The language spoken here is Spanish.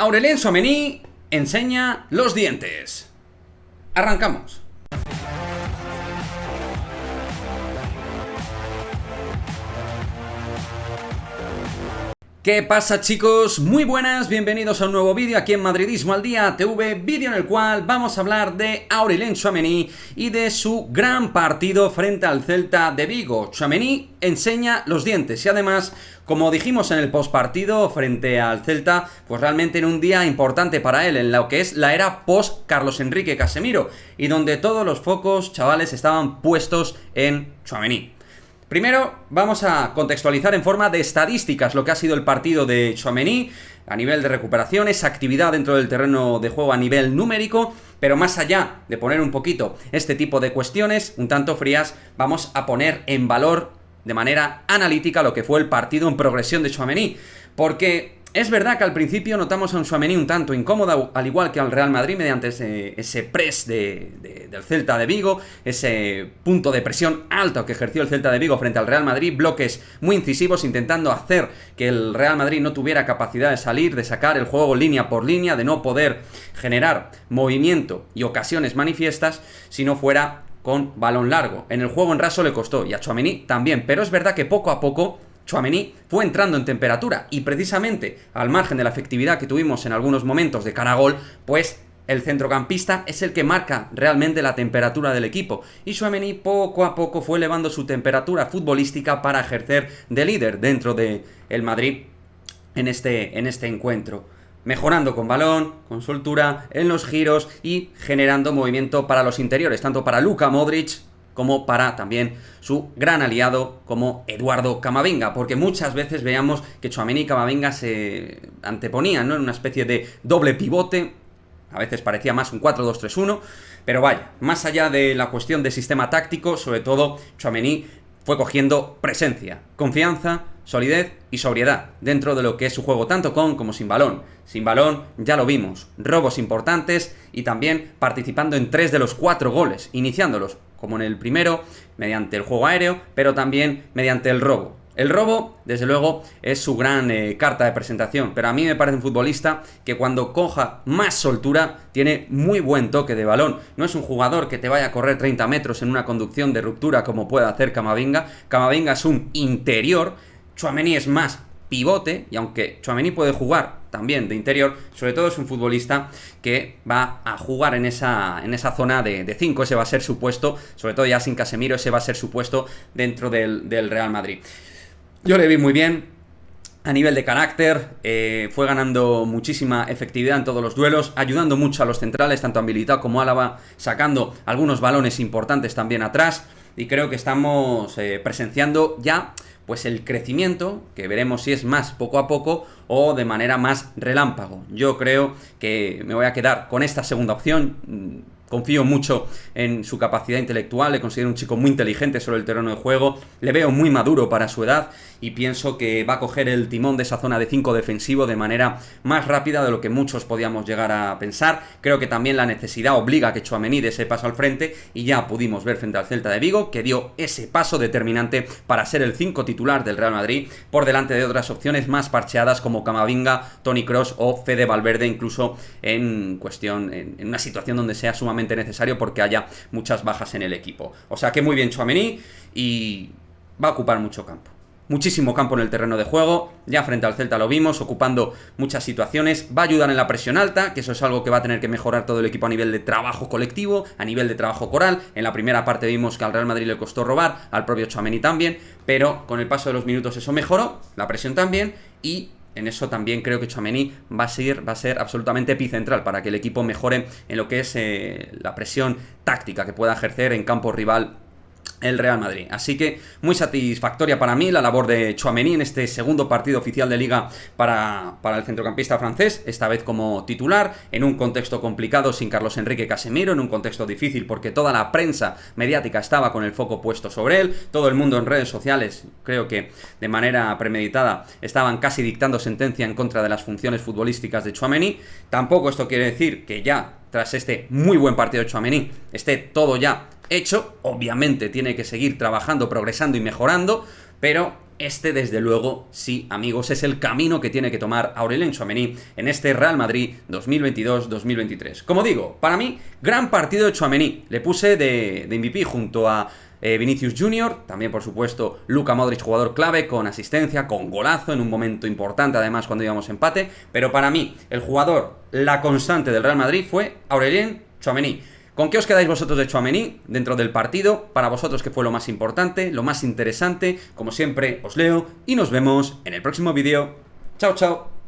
Aurélien Tchouaméni enseña los dientes. Arrancamos. ¿Qué pasa, chicos? Muy buenas, bienvenidos a un nuevo vídeo aquí en Madridismo al Día TV, vídeo en el cual vamos a hablar de Aurélien Tchouaméni y de su gran partido frente al Celta de Vigo. Tchouaméni enseña los dientes y además, como dijimos en el postpartido frente al Celta, pues realmente en un día importante para él, en lo que es la era post Carlos Enrique Casemiro, y donde todos los focos, chavales, estaban puestos en Tchouaméni. Primero, vamos a contextualizar en forma de estadísticas lo que ha sido el partido de Tchouaméni a nivel de recuperaciones, actividad dentro del terreno de juego a nivel numérico, pero más allá de poner un poquito este tipo de cuestiones un tanto frías, vamos a poner en valor de manera analítica lo que fue el partido en progresión de Tchouaméni, porque es verdad que al principio notamos a un Tchouaméni un tanto incómodo, al igual que al Real Madrid, mediante ese press del Celta de Vigo, ese punto de presión alto que ejerció el Celta de Vigo frente al Real Madrid, bloques muy incisivos intentando hacer que el Real Madrid no tuviera capacidad de salir, de sacar el juego línea por línea, de no poder generar movimiento y ocasiones manifiestas si no fuera con balón largo. En el juego en raso le costó, y a Tchouaméni también, pero es verdad que poco a poco Tchouaméni fue entrando en temperatura y precisamente al margen de la efectividad que tuvimos en algunos momentos de cara a gol, pues el centrocampista es el que marca realmente la temperatura del equipo, y Tchouaméni poco a poco fue elevando su temperatura futbolística para ejercer de líder dentro del Madrid en este encuentro, mejorando con balón, con soltura, en los giros y generando movimiento para los interiores, tanto para Luka Modric como para también su gran aliado como Eduardo Camavinga, porque muchas veces veíamos que Tchouaméni y Camavinga se anteponían, ¿no?, en una especie de doble pivote, a veces parecía más un 4-2-3-1, pero vaya, más allá de la cuestión de sistema táctico, sobre todo Tchouaméni fue cogiendo presencia, confianza, solidez y sobriedad dentro de lo que es su juego, tanto con como sin balón. Sin balón ya lo vimos, robos importantes y también participando en 3 de los 4 goles, iniciándolos, como en el primero, mediante el juego aéreo, pero también mediante el robo. El robo, desde luego, es su gran carta de presentación, pero a mí me parece un futbolista que cuando coja más soltura tiene muy buen toque de balón. No es un jugador que te vaya a correr 30 metros en una conducción de ruptura como puede hacer Camavinga. Camavinga es un interior, Tchouaméni es más pivote, y aunque Tchouaméni puede jugar también de interior, sobre todo es un futbolista que va a jugar en esa zona de 5, ese va a ser su puesto, sobre todo ya sin Casemiro, ese va a ser su puesto dentro del Real Madrid. Yo le vi muy bien a nivel de carácter, fue ganando muchísima efectividad en todos los duelos, ayudando mucho a los centrales, tanto a Militao como a Álava, sacando algunos balones importantes también atrás, y creo que estamos presenciando ya pues el crecimiento, que veremos si es más poco a poco o de manera más relámpago. Yo creo que me voy a quedar con esta segunda opción. Confío mucho en su capacidad intelectual, le considero un chico muy inteligente sobre el terreno de juego, le veo muy maduro para su edad y pienso que va a coger el timón de esa zona de 5 defensivo de manera más rápida de lo que muchos podíamos llegar a pensar. Creo que también la necesidad obliga a que Tchouaméni dé ese paso al frente, y ya pudimos ver frente al Celta de Vigo que dio ese paso determinante para ser el 5 titular del Real Madrid, por delante de otras opciones más parcheadas como Camavinga, Toni Kroos o Fede Valverde, incluso en una situación donde sea sumamente necesario porque haya muchas bajas en el equipo. O sea que muy bien Tchouaméni, y va a ocupar mucho campo. Muchísimo campo en el terreno de juego, ya frente al Celta lo vimos, ocupando muchas situaciones, va a ayudar en la presión alta, que eso es algo que va a tener que mejorar todo el equipo a nivel de trabajo colectivo, a nivel de trabajo coral. En la primera parte vimos que al Real Madrid le costó robar, al propio Tchouaméni también, pero con el paso de los minutos eso mejoró, la presión también, y en eso también creo que Tchouaméni va a ser absolutamente epicentral para que el equipo mejore en lo que es la presión táctica que pueda ejercer en campo rival el Real Madrid. Así que muy satisfactoria para mí la labor de Tchouaméni en este segundo partido oficial de Liga para el centrocampista francés, esta vez como titular, en un contexto complicado sin Carlos Enrique Casemiro, en un contexto difícil porque toda la prensa mediática estaba con el foco puesto sobre él, todo el mundo en redes sociales, creo que de manera premeditada, estaban casi dictando sentencia en contra de las funciones futbolísticas de Tchouaméni. Tampoco esto quiere decir que ya, tras este muy buen partido de Tchouaméni, esté todo ya hecho. Obviamente tiene que seguir trabajando, progresando y mejorando, pero este desde luego, sí amigos, es el camino que tiene que tomar Aurélien Tchouaméni en este Real Madrid 2022-2023. Como digo, para mí, gran partido de Tchouaméni. Le puse de MVP junto a Vinicius Junior, también por supuesto Luka Modric, jugador clave, con asistencia, con golazo en un momento importante además cuando íbamos empate, pero para mí el jugador, la constante del Real Madrid fue Aurélien Tchouaméni. ¿Con qué os quedáis vosotros de Tchouaméni dentro del partido? Para vosotros, ¿qué fue lo más importante, lo más interesante? Como siempre, os leo y nos vemos en el próximo vídeo. ¡Chao, chao!